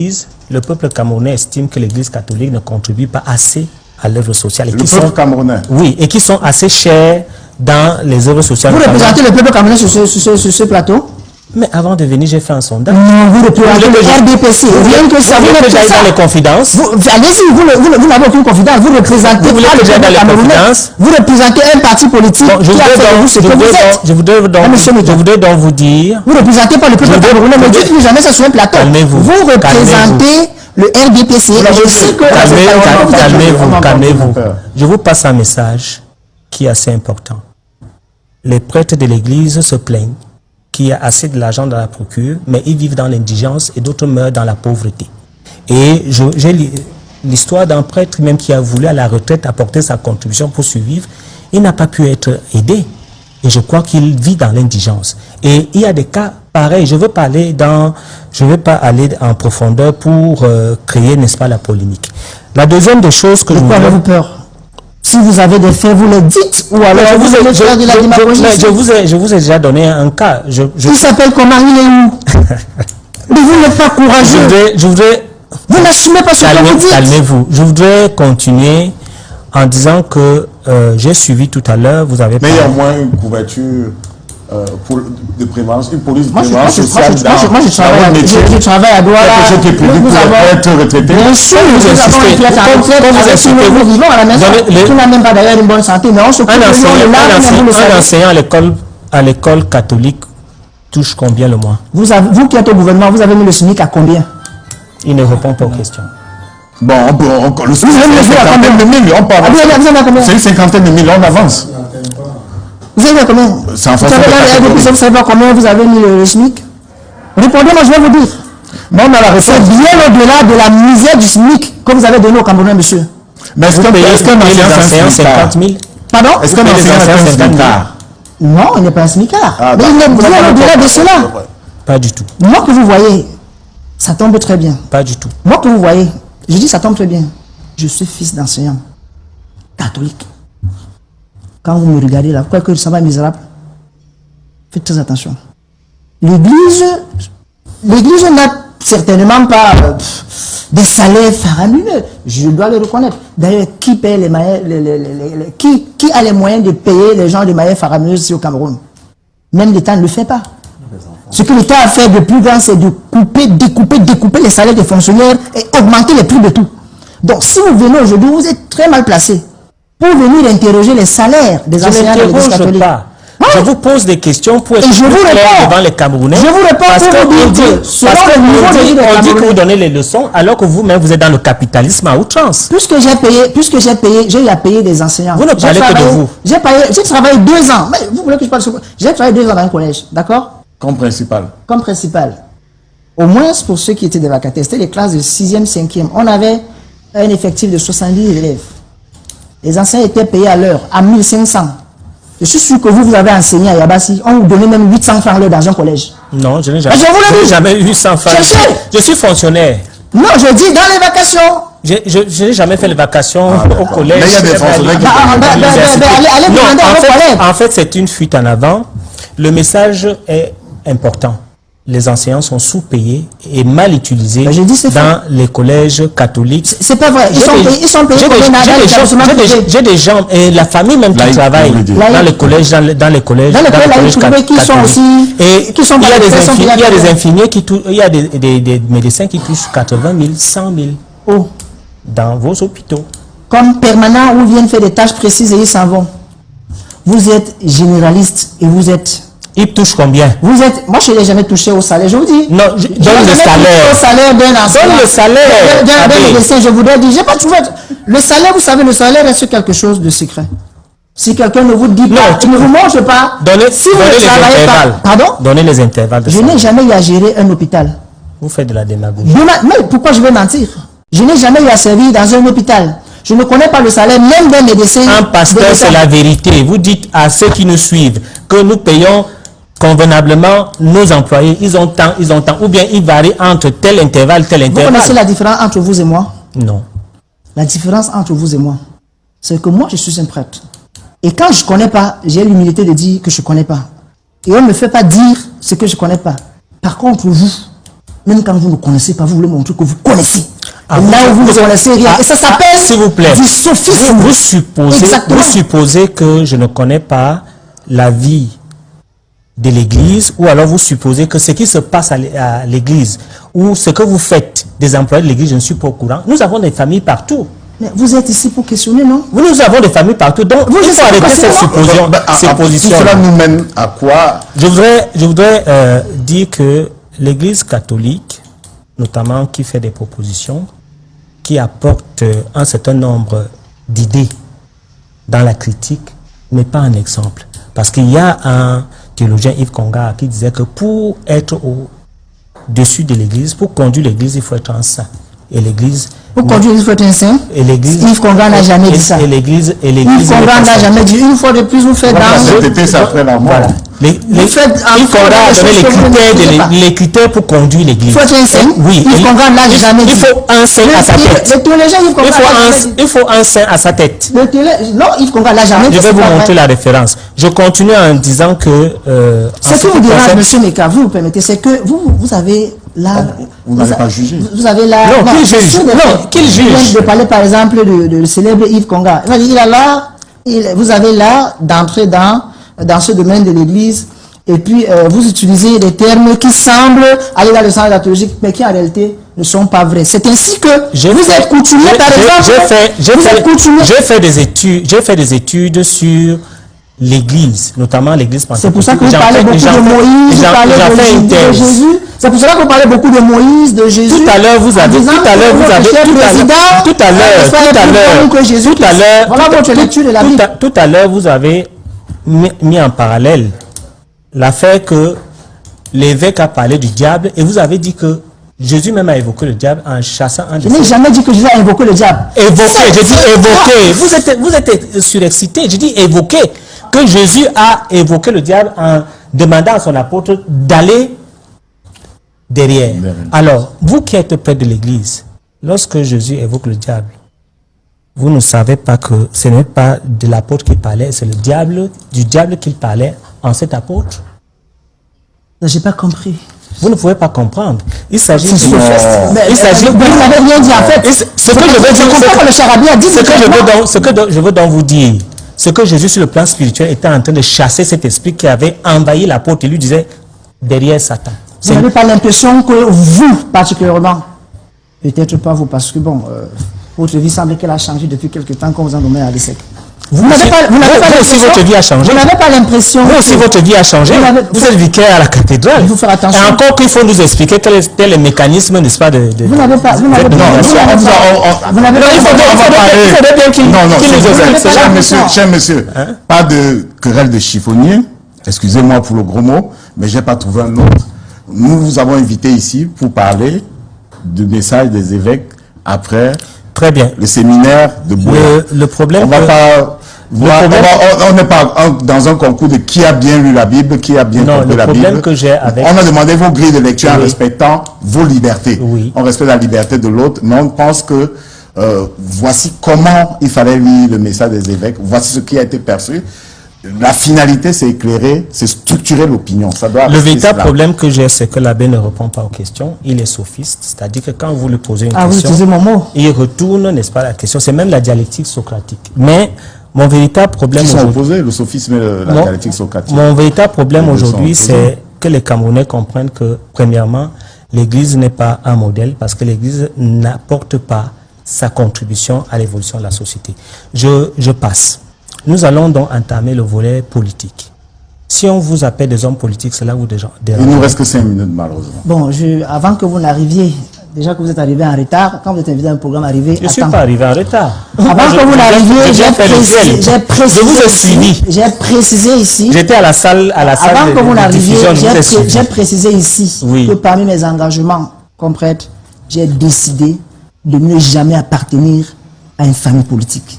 Le peuple camerounais estime que l'Église catholique ne contribue pas assez à l'œuvre sociale. Le peuple camerounais? Oui, et qui sont assez chers dans les œuvres sociales. Vous représentez le peuple camerounais sur ce plateau? Mais avant de venir, j'ai fait un sondage. Non, vous représentez le RDPC. Rien que ça, vous n'êtes pas dans les confidences. Allez-y, vous n'avez aucune confidence. Vous représentez pas le peuple camerounais. Vous représentez un parti politique qui a fait de vous ce que vous êtes. Je voudrais donc vous dire... Vous ne représentez pas le peuple camerounais. Ne dites jamais ça sur un plateau. Vous représentez le RDPC. Calmez-vous. Je vous passe un message qui est assez important. Les prêtres de l'Église se plaignent qu'il y a assez de l'argent dans la procure, mais ils vivent dans l'indigence et d'autres meurent dans la pauvreté. Et j'ai l'histoire d'un prêtre même qui a voulu à la retraite apporter sa contribution pour survivre. Il n'a pas pu être aidé. Et je crois qu'il vit dans l'indigence. Et il y a des cas pareils. Je ne veux pas aller en profondeur pour créer, n'est-ce pas, la polémique. La deuxième des choses que je voudrais... avez-vous peur? Si vous avez des faits, vous les dites, ou alors vous allez faire de la démagogie. Je vous ai déjà donné un cas. Il s'appelle comment? Il est où? Mais vous n'êtes pas courageux. Vous n'assumez pas ce que vous dites. Calmez-vous. Je voudrais continuer en disant que j'ai suivi tout à l'heure, vous avez parlé. Mais il y a au moins une couverture de prévention, une police de prévention sociale. Moi, je travaille à Douala. Quelque chose qui est prévu pour être retraité. Bien sûr, nous avons un clé à nous vivons à la maison, qui n'a même pas d'ailleurs une bonne santé, mais on se un enseignant à l'école catholique touche combien le mois? Vous qui êtes au gouvernement, vous avez mis le SMIC à combien? Il ne répond pas aux questions. Bon, le SMIC, c'est une cinquantaine de mille, on avance. Vous avez combien? Vous savez pas combien vous avez mis le SMIC? Répondez-moi, je vais vous dire. Non, on a la recette. C'est bien au-delà de la misère du SMIC que vous avez donné au Camerounais, monsieur. Mais est-ce qu'un enseignant 50 000? Pardon? Est-ce qu'un enseignant est un smicard? Non, il n'est pas un smicard. Mais il est bien au-delà de cela. Pas du tout. Moi que vous voyez, ça tombe très bien. Pas du tout. Moi que vous voyez, je dis ça tombe très bien. Je suis fils d'enseignant catholique. Quand vous me regardez là, quoique ça va misérable, faites très attention. L'église n'a certainement pas des salaires faramineux. Je dois le reconnaître. D'ailleurs, qui paye les mailles, qui a les moyens de payer les gens de manière faramineuses ici au Cameroun? Même l'État ne le fait pas. Ce que l'État a fait de plus grand, c'est de découper les salaires des fonctionnaires et augmenter les prix de tout. Donc, si vous venez aujourd'hui, vous êtes très mal placé pour venir interroger les salaires des enseignants de l'Église catholique. Je vous pose des questions pour être plus clair devant les Camerounais. Je vous réponds parce qu'on dit que vous donnez les leçons alors que vous-même vous êtes dans le capitalisme à outrance. Puisque j'ai eu à payer des enseignants. Vous ne parlez que de vous. J'ai travaillé 2 ans. Mais vous voulez que je parle sur quoi? J'ai travaillé 2 ans dans un collège, d'accord? Comme principal. Comme principal. Au moins pour ceux qui étaient des vacataires, c'était les classes de 6e, 5e. On avait un effectif de 70 élèves. Les enseignants étaient payés à l'heure, à 1500. Je suis sûr que vous avez enseigné à Yabassi, on vous donnait même 800 francs l'heure dans un collège. Non, je n'ai jamais eu 800 francs. Je suis fonctionnaire. Non, je dis dans les vacations. Je n'ai jamais fait les vacations au collège. Mais il y a des fonctionnaires qui en fait, c'est une fuite en avant. Le message est important. Les enseignants sont sous-payés et mal utilisés dans les collèges catholiques. C'est pas vrai. Ils sont payés j'ai des gens, et la famille même qui travaille dans les collèges, dans les collèges catholiques. Qui sont aussi... Et il y a des infirmiers il y a des médecins qui touchent 80 000, 100 000 dans vos hôpitaux. Comme permanents où viennent faire des tâches précises et ils s'en vont. Vous êtes généraliste et vous êtes... Il touche combien? Moi, je n'ai jamais touché au salaire, je vous dis. Non, donne le salaire. Au salaire d'un enseignant. Donne le salaire. D'un médecin, je voudrais dire, j'ai pas trouvé. Le salaire, vous savez, le salaire reste quelque chose de secret. Si quelqu'un ne vous dit pas, ne vous montre pas. Donnez les intervalles. Pardon? Donnez les intervalles. Je n'ai jamais eu à gérer un hôpital. Vous faites de la démagogie. Mais pourquoi je vais mentir? Je n'ai jamais eu à servir dans un hôpital. Je ne connais pas le salaire, même d'un médecin. Un pasteur, c'est la vérité. Vous dites à ceux qui nous suivent que nous payons convenablement nos employés, ils ont tant, ou bien ils varient entre tel intervalle. Vous connaissez la différence entre vous et moi? Non. La différence entre vous et moi, c'est que moi, je suis un prêtre. Et quand je ne connais pas, j'ai l'humilité de dire que je ne connais pas. Et on ne me fait pas dire ce que je ne connais pas. Par contre, vous, Même quand vous ne connaissez pas, vous voulez montrer que vous connaissez. Ah, Et là où vous ne connaissez rien. Et ça s'appelle s'il vous plaît, du sophisme. vous supposez que je ne connais pas la vie de l'église, ou alors vous supposez que ce qui se passe à l'église, ou ce que vous faites des employés de l'église, je ne suis pas au courant. Nous avons des familles partout. Mais vous êtes ici pour questionner, non? Nous avons des familles partout. Donc, il faut arrêter cette supposition. Tout cela nous mène à quoi? Je voudrais dire que l'Église catholique, notamment qui fait des propositions, qui apporte un certain nombre d'idées dans la critique, n'est pas un exemple. Parce qu'il y a un théologien, Yves Congar, qui disait que pour être au-dessus de l'Église, pour conduire l'Église, il faut être un saint. Et l'Église... Pour conduire, il faut être un saint. Et l'Église... Yves Congar n'a jamais dit ça. Et l'Église... Yves Congar n'a jamais dit. Une fois de plus, vous faites dans... Voilà. Yves Congar a donné les critères pour conduire l'Église. Il faut être un saint. Oui. Yves Congar n'a jamais dit. Il faut un saint à sa tête. Le théologien Yves Congar il faut un saint à sa tête. Non, Yves Congar n'a jamais dit. Je vais vous montrer la référence. Je continue en disant que... Ce qui vous dérange, monsieur Meka, vous permettez, c'est que vous avez là... Vous n'avez pas jugé. Vous avez là... Non, qui juge? Non, qui juge? De parler par exemple de célèbre Yves Congar. Il a là... Vous avez là d'entrer dans ce domaine de l'Église, et puis vous utilisez des termes qui semblent aller dans le sens de la théologie, mais qui en réalité ne sont pas vrais. C'est ainsi que vous êtes coutumier, par exemple. J'ai fait des études sur l'Église, notamment l'Église pentecôtale. C'est pour ça que vous parlez beaucoup de Moïse, vous parlez de Jésus. C'est pour cela que vous parlez beaucoup de Moïse, de Jésus. Tout à l'heure, vous avez mis en parallèle l'affaire que l'évêque a parlé du diable, et vous avez dit que Jésus même a évoqué le diable en chassant un de ses... Je n'ai jamais dit que Jésus a évoqué le diable. Évoqué, j'ai dit évoqué. Vous êtes surexcité. J'ai dit évoqué. Que Jésus a évoqué le diable en demandant à son apôtre d'aller derrière. Alors, vous qui êtes près de l'église, lorsque Jésus évoque le diable, vous ne savez pas que ce n'est pas de l'apôtre qui parlait, c'est du diable qu'il parlait en cet apôtre. Je n'ai pas compris. Vous ne pouvez pas comprendre. Il s'agit de... Vous n'avez rien dit en fait. Ce que je veux dire, ce que je veux donc vous dire, c'est que Jésus sur le plan spirituel était en train de chasser cet esprit qui avait envahi l'apôtre et lui disait derrière Satan. Vous n'avez pas l'impression que vous, particulièrement, peut-être pas vous, parce que bon, votre vie semble qu'elle a changé depuis quelque temps quand vous en nommez à l'ESSEC. Vous n'avez pas l'impression. Votre vie a changé. Vous n'avez pas l'impression. Vous aussi, votre vie a changé. Vous êtes vicaire à la cathédrale. Il faut faire attention. Et encore qu'il faut nous expliquer quel est le mécanisme, n'est-ce pas, de... Vous n'avez pas... Vous n'avez pas... Cher monsieur, pas de querelle de chiffonnier. Excusez-moi pour le gros mot, mais je n'ai pas trouvé un autre. Nous vous avons invité ici pour parler du message des évêques après... Très bien. Le séminaire de Boulogne. Le problème... On n'est pas dans un concours de qui a bien lu la Bible, qui a bien compris la Bible. Le problème que j'ai avec... On a demandé vos grilles de lecture en respectant vos libertés. Oui. On respecte la liberté de l'autre, mais on pense que voici comment il fallait lire le message des évêques. Voici ce qui a été perçu. La finalité, c'est éclairer, c'est structurer l'opinion. Le véritable problème que j'ai, c'est que l'abbé ne répond pas aux questions. Il est sophiste, c'est-à-dire que quand vous lui posez une question, vous utilisez mon mot. Il retourne, n'est-ce pas, la question. C'est même la dialectique socratique. Mais mon véritable problème... Ils sont opposés, le sophisme et la dialectique socratique. Mon véritable problème aujourd'hui, c'est que les Camerounais comprennent que, premièrement, l'Église n'est pas un modèle parce que l'Église n'apporte pas sa contribution à l'évolution de la société. Je passe. Nous allons donc entamer le volet politique. Si on vous appelle des hommes politiques, c'est là où des gens... Il ne nous reste que 5 minutes, malheureusement. Bon, avant que vous n'arriviez, déjà que vous êtes arrivé en retard, quand vous êtes invité à un programme arrivé... Je ne suis pas arrivé en retard. Avant que vous n'arriviez, j'ai précisé ici... J'étais à la salle avant que vous n'arriviez, j'ai précisé ici oui. que parmi mes engagements comme prêtre, j'ai décidé de ne jamais appartenir à une famille politique.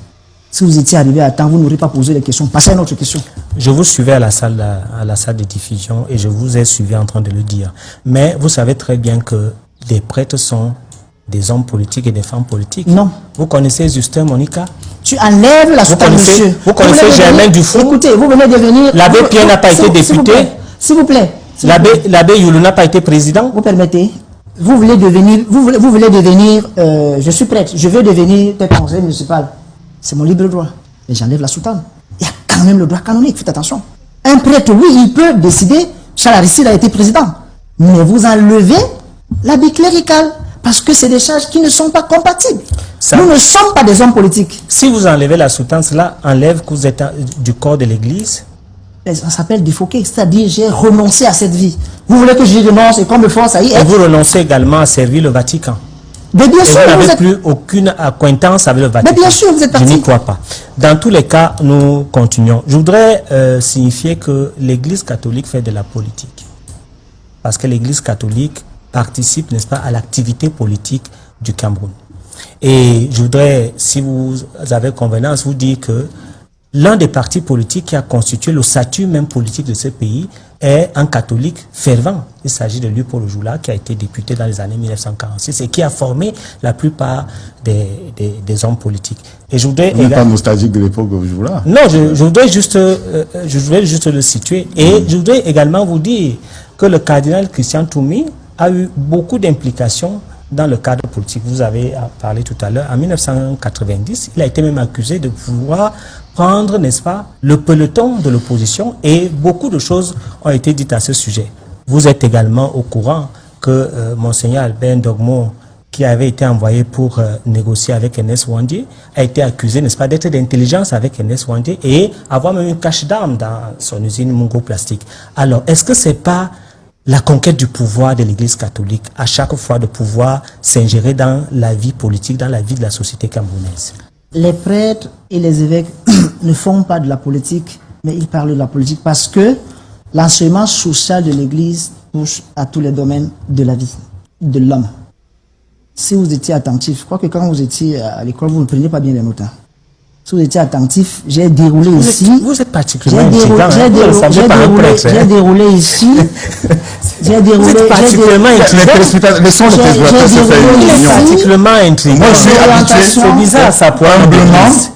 Si vous étiez arrivé à temps, vous n'aurez pas posé les questions. Passez à une autre question. Je vous suivais à la salle de diffusion et je vous ai suivi en train de le dire. Mais vous savez très bien que les prêtres sont des hommes politiques et des femmes politiques. Non. Vous connaissez Justin Monica? Tu enlèves la soutane, monsieur. Vous connaissez Germain Dufour? Écoutez, vous venez de venir... L'abbé Pierre n'a pas été député. S'il vous plaît. L'abbé Youlou n'a pas été président. Vous permettez? vous voulez devenir, vous voulez devenir, je suis prêtre, je veux devenir peut-être conseiller municipal. C'est mon libre droit. Mais j'enlève la soutane. Il y a quand même le droit canonique, faites attention. Un prêtre, oui, il peut décider. Charles Aristide a été président. Mais vous enlevez l'habit clérical. Parce que c'est des charges qui ne sont pas compatibles. Nous ne sommes pas des hommes politiques. Si vous enlevez la soutane, cela enlève que vous êtes du corps de l'Église. Ça s'appelle défoquer, c'est-à-dire j'ai renoncé à cette vie. Vous voulez que j'y renonce et qu'on me force à y être. Et vous renoncez également à servir le Vatican. Mais bien sûr, vous n'avez plus aucune acquaintance avec le Vatican. Mais bien sûr, vous êtes parti. Je n'y crois pas. Dans tous les cas, nous continuons. Je voudrais signifier que l'Église catholique fait de la politique. Parce que l'Église catholique participe, n'est-ce pas, à l'activité politique du Cameroun. Et je voudrais, si vous avez convenance, vous dire que l'un des partis politiques qui a constitué le statut même politique de ce pays est un catholique fervent. Il s'agit de Léopold Jula, qui a été député dans les années 1946 et qui a formé la plupart des hommes politiques. Et je voudrais... Vous n'êtes pas nostalgique de l'époque de Jula? Non, je voudrais juste le situer. Et je voudrais également vous dire que le cardinal Christian Toumi a eu beaucoup d'implications dans le cadre politique. Vous avez parlé tout à l'heure, en 1990, il a été même accusé de pouvoir prendre, n'est-ce pas, le peloton de l'opposition, et beaucoup de choses ont été dites à ce sujet. Vous êtes également au courant que Monseigneur Albert Ndogmo, qui avait été envoyé pour négocier avec Ernest Ouandie, a été accusé, n'est-ce pas, d'être d'intelligence avec Ernest Ouandie et avoir même une cache d'armes dans son usine Mungo Plastique. Alors, est-ce que c'est pas la conquête du pouvoir de l'Église catholique, à chaque fois de pouvoir s'ingérer dans la vie politique, dans la vie de la société camerounaise? Les prêtres et les évêques ne font pas de la politique, mais ils parlent de la politique parce que l'enseignement social de l'Église touche à tous les domaines de la vie, de l'homme. Si vous étiez attentif, je crois que quand vous étiez à l'école, vous ne preniez pas bien les notes. Si vous étiez attentif, j'ai déroulé ici. Vous êtes particulièrement intriguant. J'ai déroulé ici. J'ai déroulé. Particulièrement intriguant. Laissons le téléspectateur se faire une opinion. Particulièrement intriguant. Moi, je suis habitué. C'est bizarre, ça.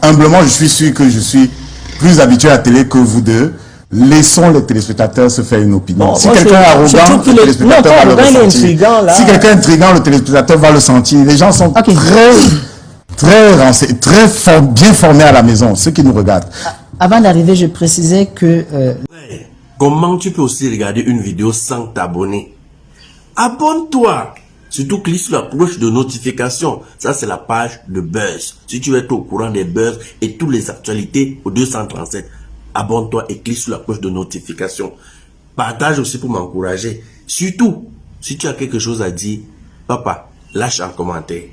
Humblement, je suis sûr que je suis plus habitué à la télé que vous deux. Laissons les téléspectateurs se faire une opinion. Si quelqu'un est arrogant, le téléspectateur va le ressentir. Si quelqu'un est intriguant, le téléspectateur va le sentir. Les gens sont très bien formés à la maison, ceux qui nous regardent. Avant d'arriver, je précisais que... Comment tu peux aussi regarder une vidéo sans t'abonner? Abonne-toi! Surtout clique sur la cloche de notification. Ça, c'est la page de Buzz. Si tu veux être au courant des buzz et toutes les actualités au 237, abonne-toi et clique sur la cloche de notification. Partage aussi pour m'encourager. Surtout, si tu as quelque chose à dire, papa, lâche un commentaire.